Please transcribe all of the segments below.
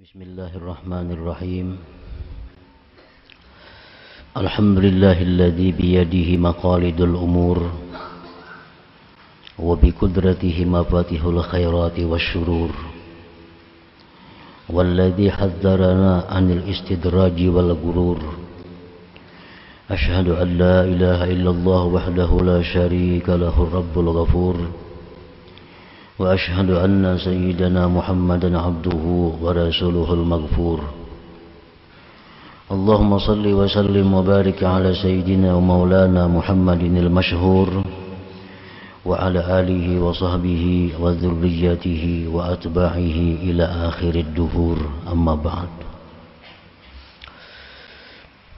Bismillahirrahmanirrahim. Alhamdulillahilladzi biyadihi maqalidul umur wa biqudratihi mafatihul khairati wasyurur walladzi hadzarana 'anil istidraji wal gurur. Asyhadu an la ilaha illallah wahdahu la syarika lahu rabbul ghafur. Wa ashhadu anna sayyidana Muhammadan abduhu wa rasuluhul maghfur. Allahumma salli wa sallim wa barik ala sayyidina wa maulana Muhammadinil masyhur wa ala alihi wa sahbihi wa dzurriyyatihi wa atba'ihi ila akhirid duhur, amma ba'd.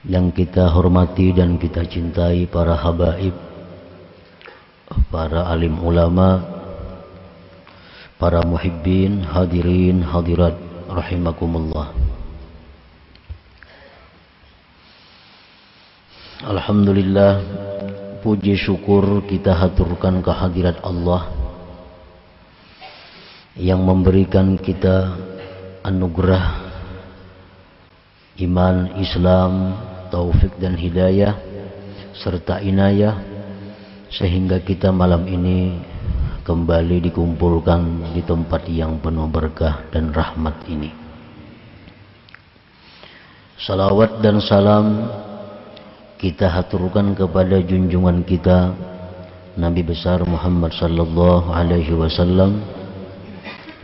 Yang kita hormati dan kita cintai para habaib, para alim ulama, para muhibbin, hadirin, hadirat, rahimakumullah. Alhamdulillah, puji syukur kita haturkan kehadirat Allah yang memberikan kita anugerah iman, Islam, taufik dan hidayah serta inayah sehingga kita malam ini kembali dikumpulkan di tempat yang penuh berkah dan rahmat ini. Salawat dan salam kita haturkan kepada junjungan kita Nabi besar Muhammad sallallahu alaihi wasallam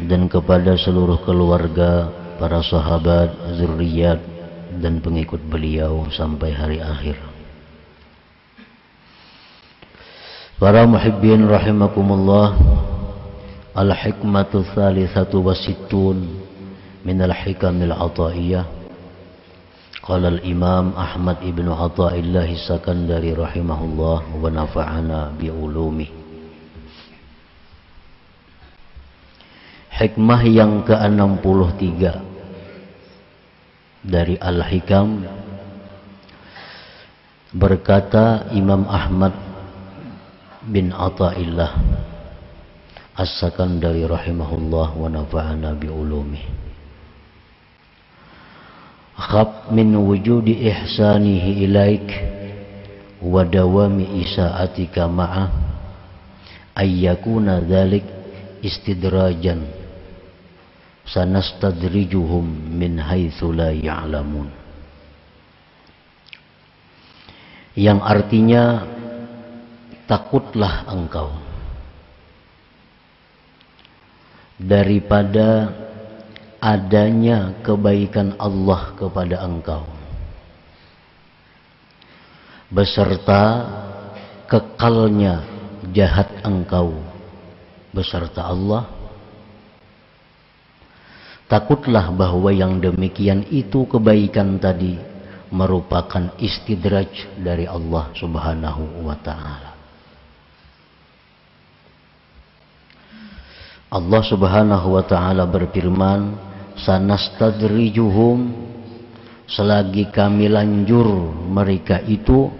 dan kepada seluruh keluarga, para sahabat, zurriyat dan pengikut beliau sampai hari akhir. Para muhibbin rahimakumullah, al-hikmatu thalithatu wasittun minal hikamil ataiyah. Qala al-imam Ahmad ibn Athaillah Sakandari rahimahullah wa nafa'ana bi'ulumi. Hikmah yang ke-63 dari Al-Hikam, berkata Imam Ahmad bin Athaillah As-Sakandari rahimahullah wa nafa'ana bi'ulumi. Khab min wujudi ihsanihi ilaik wa dawami isa'atika ma'ah ayyakuna dhalik istidrajan sanastadrijuhum min haitsu la ya'lamun. Yang artinya, takutlah engkau daripada adanya kebaikan Allah kepada engkau beserta kekalnya jahat engkau beserta Allah. Takutlah bahwa yang demikian itu kebaikan tadi merupakan istidraj dari Allah Subhanahu wa ta'ala. Allah Subhanahu wa ta'ala berfirman, sanastadrijuhum, selagi kami lanjur mereka itu,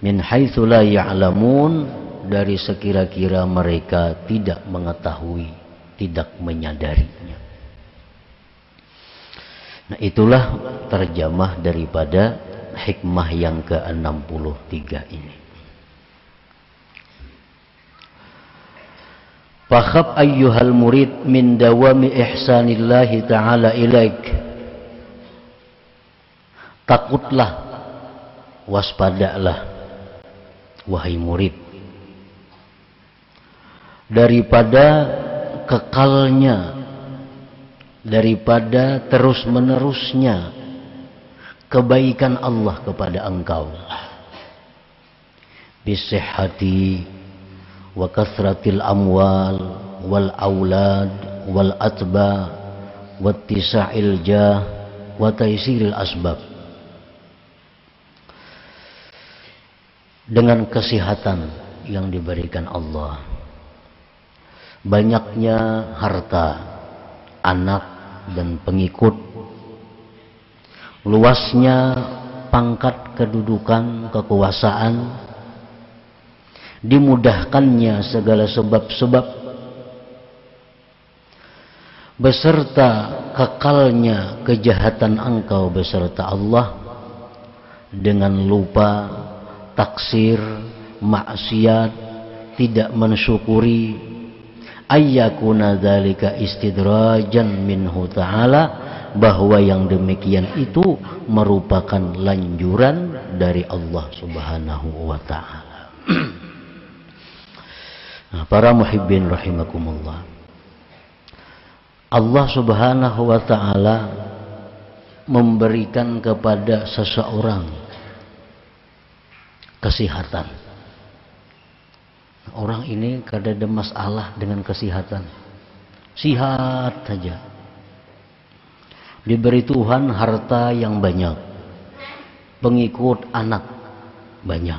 min haitsu la ya'lamun, dari sekira-kira mereka tidak mengetahui, tidak menyadarinya. Nah, itulah terjemah daripada hikmah yang ke-63 ini. Fakhab ayyuhal murid min dawami ihsanillahi ta'ala ilaik. Takutlah, waspadalah wahai murid daripada kekalnya, daripada terus menerusnya kebaikan Allah kepada engkau. Bisihhati wa kasratil amwal wal aulad wal atba wattisa'il jah wa taysiril asbab. Dengan kesehatan yang diberikan Allah, banyaknya harta, anak dan pengikut, luasnya pangkat, kedudukan, kekuasaan, dimudahkannya segala sebab-sebab beserta kekalnya kejahatan engkau beserta Allah dengan lupa, taksir, maksiat, tidak mensyukuri, ayyakuna dzalika istidrajan minhu ta'ala, bahwa yang demikian itu merupakan lanjuran dari Allah Subhanahu wa ta'ala. Nah, para muhibbin rahimakumullah, Allah Subhanahu wa ta'ala memberikan kepada seseorang kesehatan. Orang ini kada ada masalah dengan kesehatan, sihat saja. Diberi Tuhan harta yang banyak, pengikut anak banyak,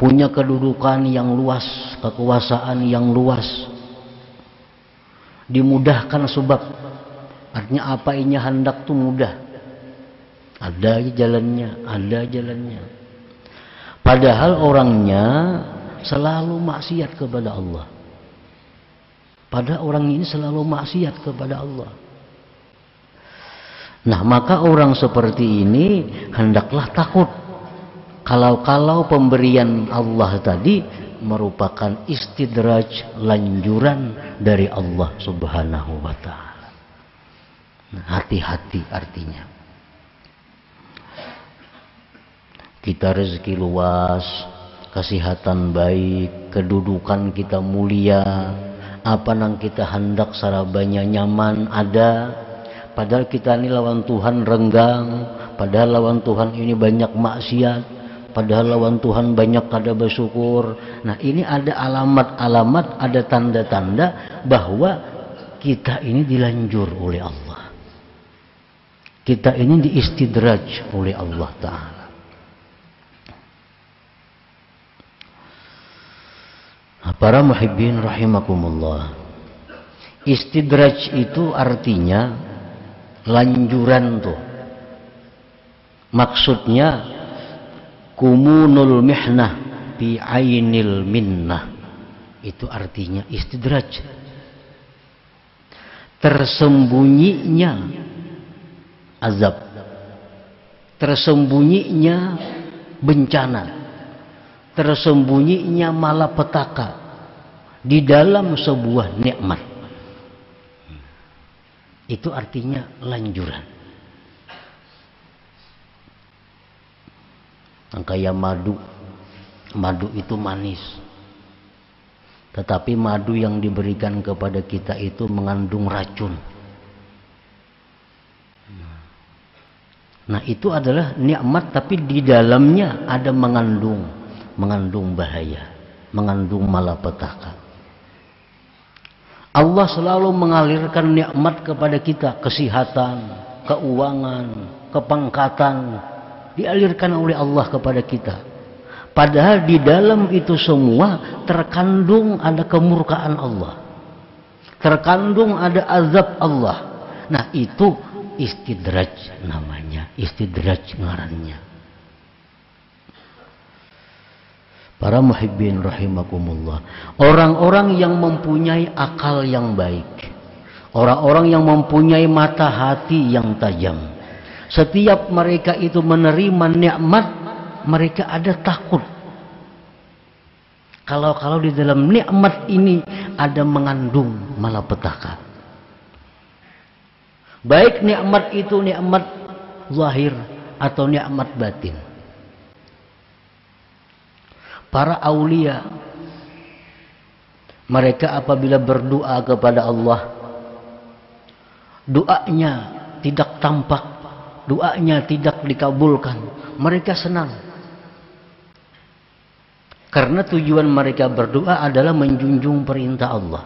punya kedudukan yang luas, kekuasaan yang luas, dimudahkan sebab, artinya apa ini hendak tuh mudah, ada jalannya. Padahal orangnya selalu maksiat kepada Allah. Padahal orang ini selalu maksiat kepada Allah. Nah, maka orang seperti ini hendaklah takut kalau pemberian Allah tadi merupakan istidraj, lanjuran dari Allah Subhanahu wa ta'ala. Nah, hati-hati artinya. Kita rezeki luas, kesehatan baik, kedudukan kita mulia, apa nang kita hendak sarabanya nyaman ada. Padahal kita ini lawan Tuhan renggang, padahal lawan Tuhan ini banyak maksiat, padahal lawan Tuhan banyak kada bersyukur. Nah, ini ada alamat-alamat, ada tanda-tanda bahwa kita ini dilanjur oleh Allah. Kita ini diistidraj oleh Allah Ta'ala. Nah, para muhibbin rahimakumullah, istidraj itu artinya lanjuran tuh. Maksudnya kumunul mihnah bi ainil minnah. Itu artinya istidraj. Tersembunyinya azab, tersembunyinya bencana, tersembunyinya malapetaka di dalam sebuah nikmat. Itu artinya lanjuran. Kayak madu itu manis, tetapi madu yang diberikan kepada kita itu mengandung racun. Nah, itu adalah nikmat, tapi di dalamnya ada mengandung bahaya, mengandung malapetaka. Allah selalu mengalirkan nikmat kepada kita, kesehatan, keuangan, kepangkatan, dialirkan oleh Allah kepada kita. Padahal di dalam itu semua terkandung ada kemurkaan Allah, terkandung ada azab Allah. Nah, itu istidraj namanya, istidraj ngarannya. Para muhibbin rahimakumullah, orang-orang yang mempunyai akal yang baik, orang-orang yang mempunyai mata hati yang tajam, setiap mereka itu menerima nikmat, mereka ada takut kalau di dalam nikmat ini ada mengandung malapetaka. Baik nikmat itu nikmat zahir atau nikmat batin. Para aulia, mereka apabila berdoa kepada Allah, doanya tidak tampak, doanya tidak dikabulkan, mereka senang. Karena tujuan mereka berdoa adalah menjunjung perintah Allah.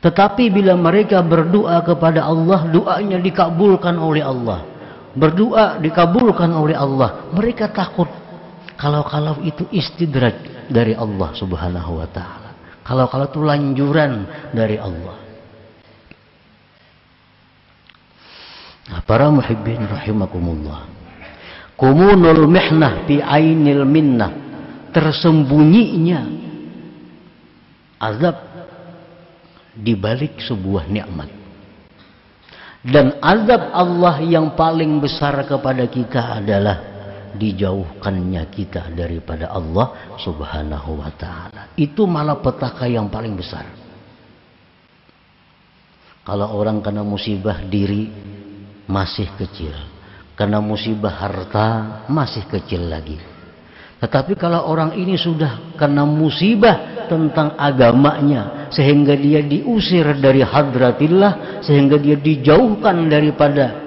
Tetapi bila mereka berdoa kepada Allah, doanya dikabulkan oleh Allah, berdoa dikabulkan oleh Allah, mereka takut kalau itu istidraj dari Allah Subhanahu wa ta'ala, kalau itu lanjuran dari Allah. Nah, para muhibbin rahimakumullah, kumunul mihnah bi ainil minnah, tersembunyinya azab di balik sebuah nikmat. Dan azab Allah yang paling besar kepada kita adalah dijauhkannya kita daripada Allah Subhanahu wa ta'ala. Itu malapetaka yang paling besar. Kalau orang kena musibah diri masih kecil, kena musibah harta masih kecil lagi. Tetapi kalau orang ini sudah kena musibah tentang agamanya, sehingga dia diusir dari hadratillah, sehingga dia dijauhkan daripada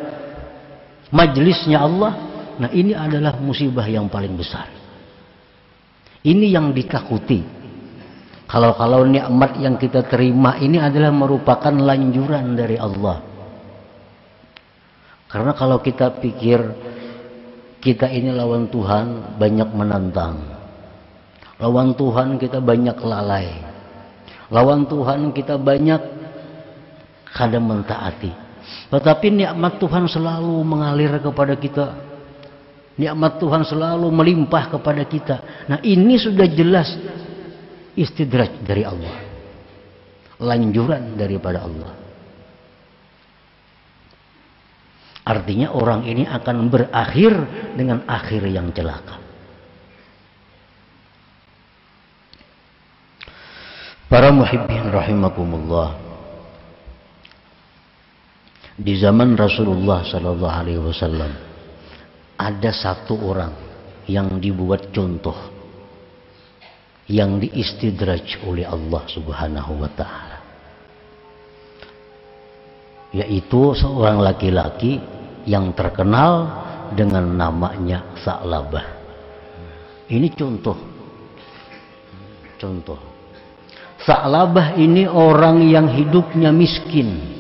majlisnya Allah, nah ini adalah musibah yang paling besar. Ini yang ditakuti. Kalau nikmat yang kita terima ini adalah merupakan lanjuran dari Allah. Karena kalau kita pikir kita ini lawan Tuhan, banyak menantang. Lawan Tuhan kita banyak lalai. Lawan Tuhan kita banyak kadang mentaati. Tetapi nikmat Tuhan selalu mengalir kepada kita. Nikmat Tuhan selalu melimpah kepada kita. Nah ini sudah jelas istidraj dari Allah. Lanjuran daripada Allah. Artinya orang ini akan berakhir dengan akhir yang celaka. Para muhibbin rahimakumullah. Di zaman Rasulullah sallallahu alaihi wasallam ada satu orang yang dibuat contoh, yang diistidraj oleh Allah Subhanahu wa ta'ala, yaitu seorang laki-laki yang terkenal dengan namanya Sa'labah. Ini contoh. Sa'labah ini orang yang hidupnya miskin.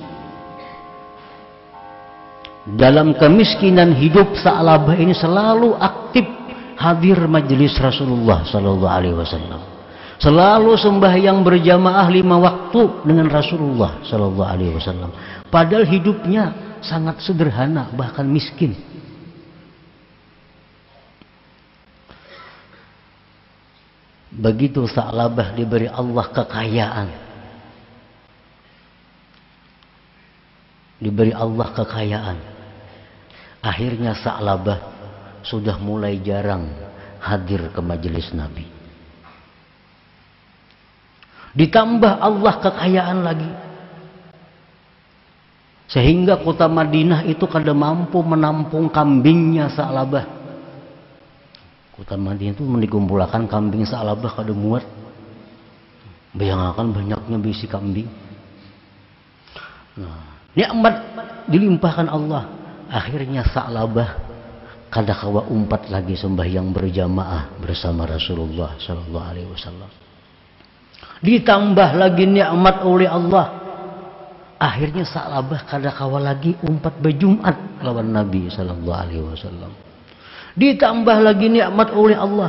Dalam kemiskinan hidup, Sa'labah ini selalu aktif hadir majelis Rasulullah sallallahu alaihi wasallam. Selalu sembahyang berjamaah 5 waktu dengan Rasulullah sallallahu alaihi wasallam. Padahal hidupnya sangat sederhana, bahkan miskin. Begitu Sa'labah diberi Allah kekayaan, akhirnya Sa'labah sudah mulai jarang hadir ke majelis Nabi. Ditambah Allah kekayaan lagi, sehingga kota Madinah itu kada mampu menampung kambingnya Sa'labah. Kota Madinah itu dikumpulkan kambing Sa'labah kada muat. Bayangkan banyaknya bisi kambing. Nah, nikmat dilimpahkan Allah. Akhirnya Sa'labah kada kawa umpat lagi sembahyang berjamaah bersama Rasulullah sallallahu alaihi wasallam. Ditambah lagi nikmat oleh Allah. Akhirnya Sa'labah kada kawa lagi umpat berjumat lawan Nabi sallallahu alaihi wasallam. Ditambah lagi nikmat oleh Allah.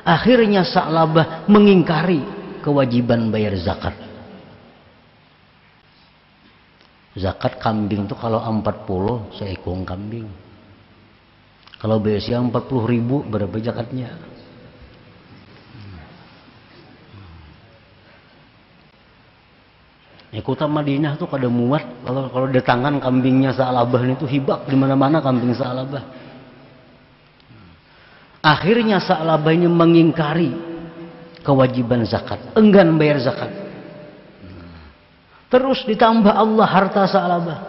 Akhirnya Sa'labah mengingkari kewajiban bayar zakat. Zakat kambing itu kalau 40 seekor kambing. Kalau biasanya 40.000 berapa zakatnya? Kota Madinah tuh kada muat kalau datangan kambingnya Sa'labah itu hibak di mana-mana kambing Sa'labah. Akhirnya Sa'labah ini mengingkari kewajiban zakat, enggan bayar zakat. Terus ditambah Allah harta Sa'labah.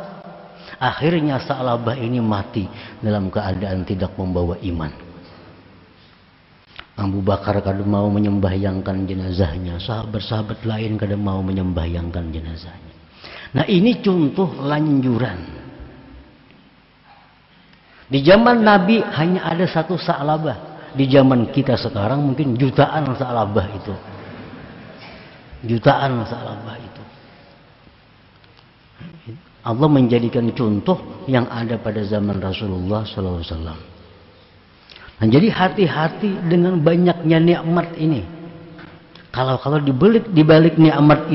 Akhirnya Sa'labah ini mati dalam keadaan tidak membawa iman. Abu Bakar kada mau menyembahyangkan jenazahnya, sahabat-sahabat lain kada mau menyembahyangkan jenazahnya. Nah ini contoh lanjuran. Di zaman Nabi hanya ada satu Sa'labah. Di zaman kita sekarang mungkin jutaan Sa'labah itu. Jutaan Sa'labah itu. Allah menjadikan contoh yang ada pada zaman Rasulullah SAW. Nah, jadi hati-hati dengan banyaknya nikmat ini. Kalau dibalik nikmat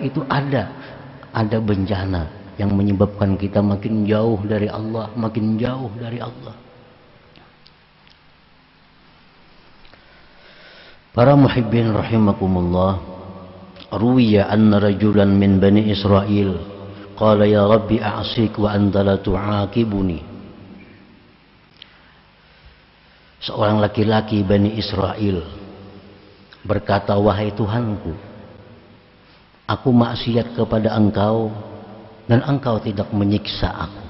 itu ada bencana yang menyebabkan kita makin jauh dari Allah, makin jauh dari Allah. Para muhibbin rahimakumullah, ruwiya anna rajulan min Bani Israel Qala ya Rabbi a'sik wa anta la tu'aqibuni. Seorang laki-laki Bani Israel berkata, wahai Tuhanku, aku maksiat kepada Engkau dan Engkau tidak menyiksa aku.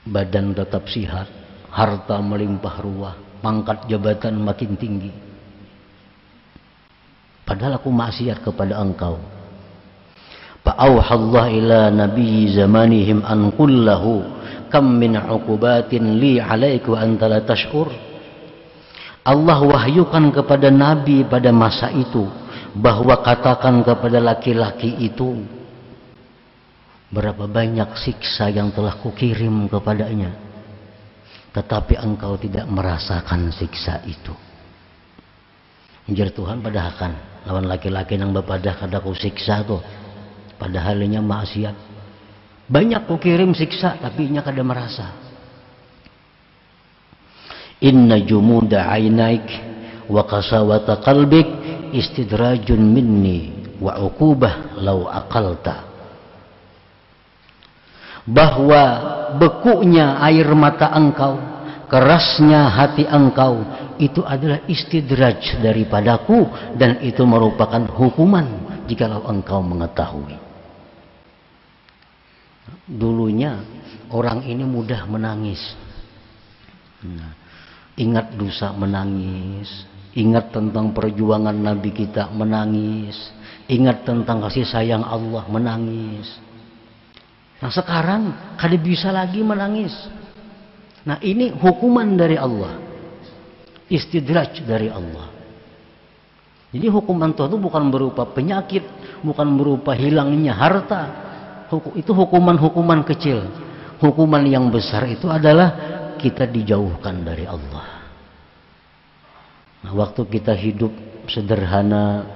Badan tetap sehat, harta melimpah ruah, pangkat jabatan makin tinggi. Padahal aku maksiat kepada Engkau. Fa'auhallah ila nabi zamanihim an qullahu kam min uqubatin li alaika wa anta la tash'ur. Allah wahyukan kepada nabi pada masa itu bahwa katakan kepada laki-laki itu, berapa banyak siksa yang telah kukirim kepadanya, tetapi engkau tidak merasakan siksa itu. Anjir Tuhan padahal lawan laki-laki yang bapadah kada ku siksa tuh, padahalnya maksiat. Banyak kukirim siksa tapi nya kada merasa. Inna jumuda ainaik wa qasawata qalbik istidrajun minni wa uqubah law aqalta. Bahwa bekunya air mata engkau, kerasnya hati engkau, itu adalah istidraj daripadaku, dan itu merupakan hukuman jikalau engkau mengetahui. Dulunya orang ini mudah menangis. Ingat dosa menangis, ingat tentang perjuangan Nabi kita menangis, ingat tentang kasih sayang Allah menangis. Nah sekarang kada bisa lagi menangis. Nah ini hukuman dari Allah, istidraj dari Allah. Jadi hukuman Tuhan itu bukan berupa penyakit, bukan berupa hilangnya harta. Itu hukuman-hukuman kecil. Hukuman yang besar itu adalah kita dijauhkan dari Allah. Nah waktu kita hidup sederhana,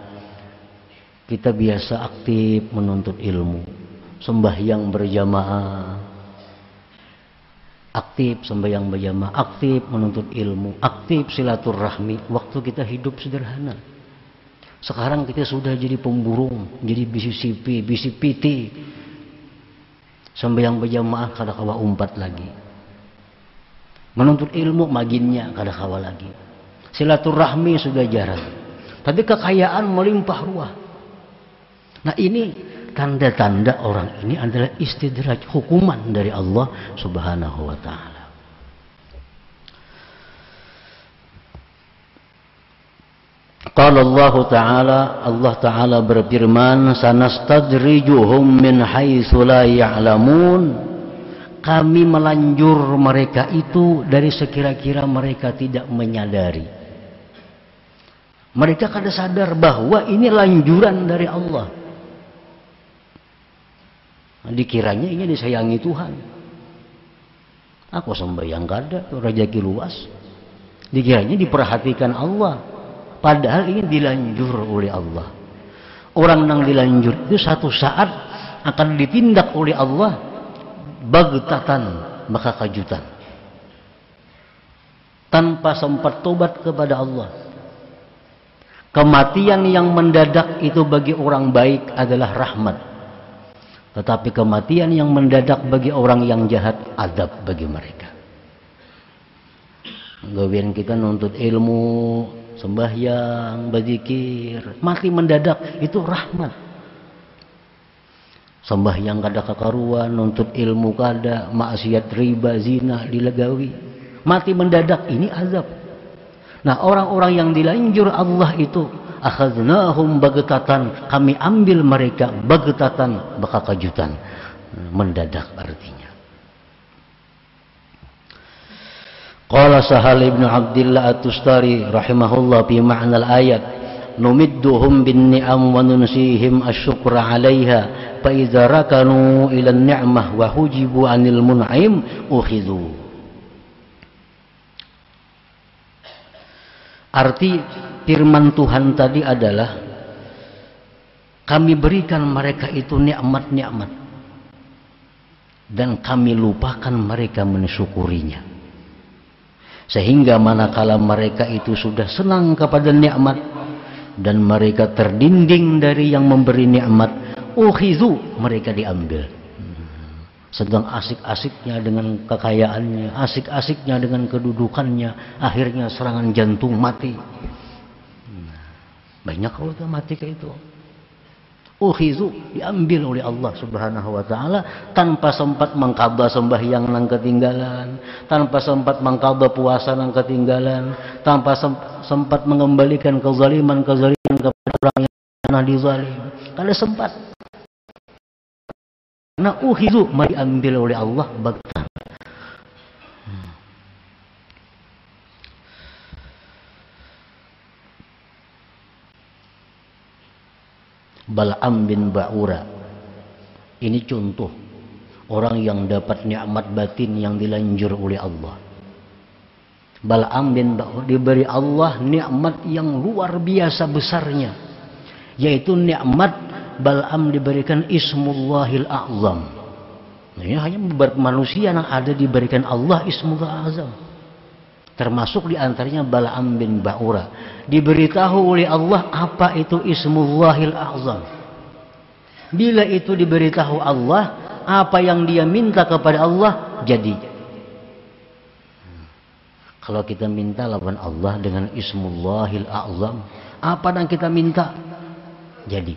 kita biasa aktif menuntut ilmu. Sembahyang berjamaah, aktif sembahyang berjamaah, aktif menuntut ilmu, aktif silaturahmi. Waktu kita hidup sederhana. Sekarang kita sudah jadi pemburung, jadi bisi sipi, bisi piti. Sembahyang berjamaah kada kawa umpat lagi. Menuntut ilmu maginnya kada kawa lagi. Silaturahmi sudah jarang. Tapi kekayaan melimpah ruah. Nah ini tanda-tanda orang ini adalah istidraj, hukuman dari Allah Subhanahu wa ta'ala. Qala Allah Ta'ala berfirman, sanastadrijuhum min haitsu la ya'lamun. Kami melanjur mereka itu dari sekira-kira mereka tidak menyadari. Mereka kada sadar bahwa ini lanjuran dari Allah. Dikiranya ini disayangi Tuhan. Aku sembahyang kada, rezeki luas. Dikiranya diperhatikan Allah. Padahal ini dilanjur oleh Allah. Orang yang dilanjur itu satu saat akan ditindak oleh Allah bagtatan, maka kejutan. Tanpa sempat tobat kepada Allah. Kematian yang mendadak itu bagi orang baik adalah rahmat. Tetapi kematian yang mendadak bagi orang yang jahat, adab bagi mereka. Gawian kita nuntut ilmu, sembahyang, berzikir, mati mendadak itu rahmat. Sembahyang kada kakaruan, nuntut ilmu kada, maksiat riba, zina dilegawi, mati mendadak ini azab. Nah orang-orang yang dilanjur Allah itu, akhadnahum bagtatan, kami ambil mereka bagtatan, baka kejutan, mendadak artinya. Qala Sahal ibn Abdillah at-Tustari rahimahullah fi ma'na al-ayat, numidduhum bin ni'am wa nunsihim asy-syukra 'alaiha fa idza rakanu ila an-ni'mah wa hujibu 'anil mun'im ukhidhu. Arti firman Tuhan tadi adalah kami berikan mereka itu nikmat-nikmat dan kami lupakan mereka mensyukurinya. Sehingga manakala mereka itu sudah senang kepada nikmat, dan mereka terdinding dari yang memberi nikmat, ukhizu, mereka diambil. Sedang asik-asiknya dengan kekayaannya, asik-asiknya dengan kedudukannya, akhirnya serangan jantung, mati. Banyak kalau itu mati kayak itu. Ukhizu, diambil oleh Allah Subhanahu wa taala tanpa sempat mengqadha sembahyang nang ketinggalan, tanpa sempat mengqadha puasa nang ketinggalan, tanpa sempat mengembalikan kezaliman kepada orang yang pernah dizalim. Kada sempat. Nah, ukhizu, diambil oleh Allah bagtan. Bal'am bin Ba'ura, ini contoh orang yang dapat nikmat batin yang dilanjur oleh Allah. Bal'am bin Ba'ura diberi Allah nikmat yang luar biasa besarnya, yaitu nikmat Bal'am diberikan Ismullahil A'zam. Nah, ini hanya beberapa manusia yang ada diberikan Allah Ismullahil A'zam. Termasuk diantaranya Bal'am bin Ba'ura. Diberitahu oleh Allah apa itu Ismullahil A'zam. Bila itu diberitahu Allah, apa yang dia minta kepada Allah jadi. Kalau kita minta lawan Allah dengan Ismullahil A'zam, apa yang kita minta jadi.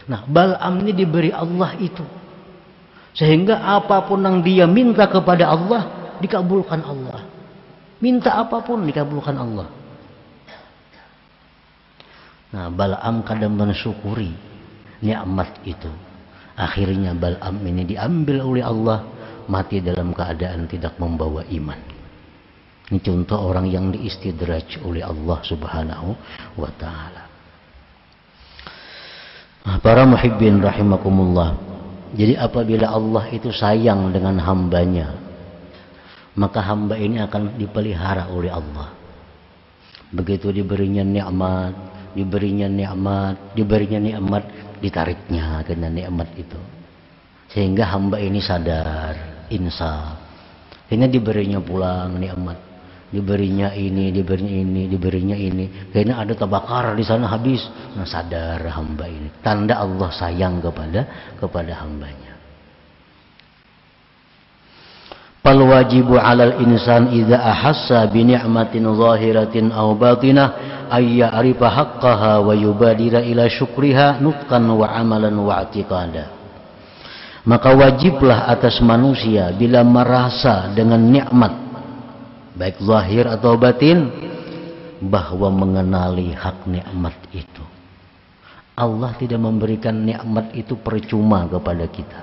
Nah, Bal'am ini diberi Allah itu, sehingga apapun yang dia minta kepada Allah dikabulkan Allah. Minta apapun dikabulkan Allah. Nah, Bal'am kadang mensyukuri nikmat itu. Akhirnya Bal'am ini diambil oleh Allah, mati dalam keadaan tidak membawa iman. Ini contoh orang yang diistidraj oleh Allah Subhanahu wa taala. Nah, para muhibbin rahimakumullah. Jadi apabila Allah itu sayang dengan hambanya, maka hamba ini akan dipelihara oleh Allah. Begitu diberinya nikmat, ditariknya kena nikmat itu. Sehingga hamba ini sadar, insaf. Ini diberinya pulang nikmat. Diberinya ini. Kayaknya ada tabakar di sana habis. Nah, sadar hamba ini. Tanda Allah sayang kepada hambanya. Fal wajibu 'alal insan idza ahassa bi ni'matin zahiratin aw batinah ay ya'rifa haqqaha wa yubadira ila syukriha nutqan wa 'amalan wa i'tiqada. Maka wajiblah atas manusia bila merasa dengan nikmat baik zahir atau batin bahwa mengenali hak nikmat itu. Allah tidak memberikan nikmat itu percuma kepada kita.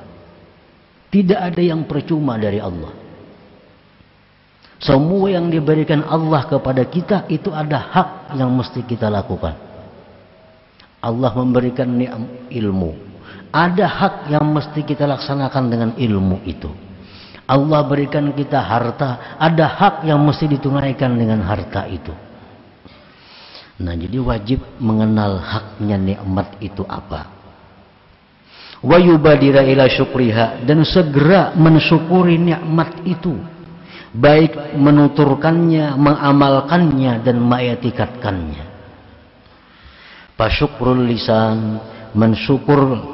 Tidak ada yang percuma dari Allah. Semua yang diberikan Allah kepada kita itu ada hak yang mesti kita lakukan. Allah memberikan ilmu. Ada hak yang mesti kita laksanakan dengan ilmu itu. Allah berikan kita harta. Ada hak yang mesti ditunaikan dengan harta itu. Nah, jadi wajib mengenal haknya nikmat itu apa. Wa yubadira ila syukriha, dan segera mensyukuri nikmat itu. Baik menuturkannya, mengamalkannya, dan mengetikatkannya. Fasyukrul lisan,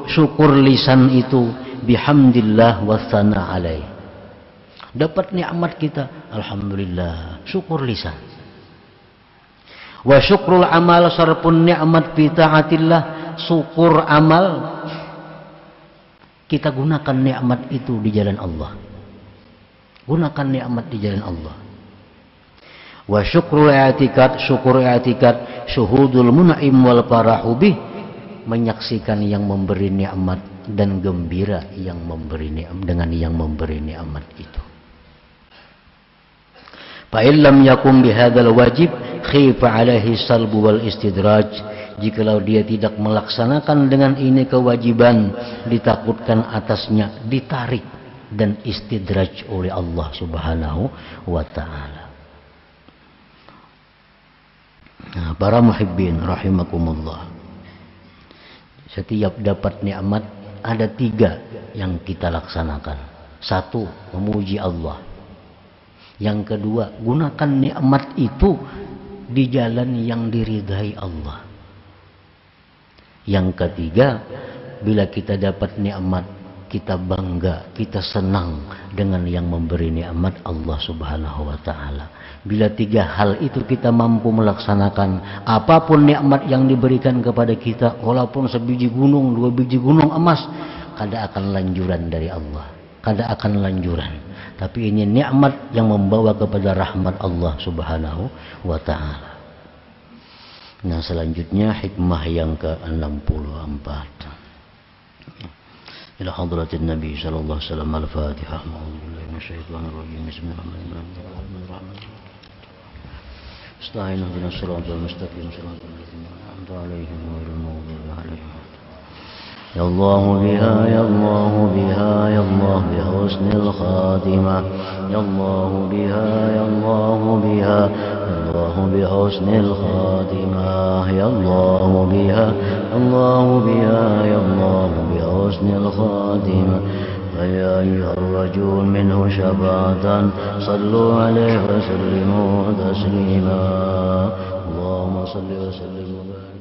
syukur lisan itu bihamdillah wa tsana alaih. Dapat nikmat kita, alhamdulillah, syukur lisan. Wa syukrul amal sarpun nikmat fi taatillah, syukur amal kita gunakan nikmat itu di jalan Allah. Gunakan nikmat di jalan Allah. Wa syukrul i'tikad, syukur i'tikad, syuhudul mun'im wal farahu bih, menyaksikan yang memberi nikmat dan gembira yang memberi nikmat dengan yang memberi nikmat itu. Fa illam yakum bihadzal wajib khifa alaihi salbu wal istidraj. Jikalau dia tidak melaksanakan dengan ini kewajiban, ditakutkan atasnya ditarik dan istidraj oleh Allah Subhanahu wa ta'ala. Nah, para muhibbin rahimakumullah, setiap dapat nikmat ada 3 yang kita laksanakan. 1, memuji Allah. Yang kedua, gunakan nikmat itu di jalan yang diridhai Allah. Yang ketiga, bila kita dapat nikmat, kita bangga, kita senang dengan yang memberi nikmat, Allah Subhanahu wa taala. Bila tiga hal itu kita mampu melaksanakan, apapun nikmat yang diberikan kepada kita, walaupun sebiji gunung, 2 biji gunung emas, kada akan lanjuran dari Allah, kada akan lanjuran. Tapi ini nikmat yang membawa kepada rahmat Allah Subhanahu wa taala. Nah, selanjutnya hikmah yang ke-64. Ila hadratin Nabi sallallahu alaihi wasallam. Al-Fatihah. A'udzubillahi minasyaitonir rajim. Bismillahirrahmanirrahim. Astagfirullahaladzim. Ihdinas siratal mustaqim. Siratal ladzina an'amta 'alaihim ghairil maghdubi 'alaihim. Ya Allah biha, ya Allah biha, ya Allah bi husnil khatimah. Ya Allah biha, ya Allah biha, ya Allah bi husnil khatimah. Ya Allah biha, Allah biha, ya Allah bi husnil khatimah. فيا أيها الرجل منه شفاعة صلوا عليه وسلموا تسليما. اللهم صل وسلم وبارك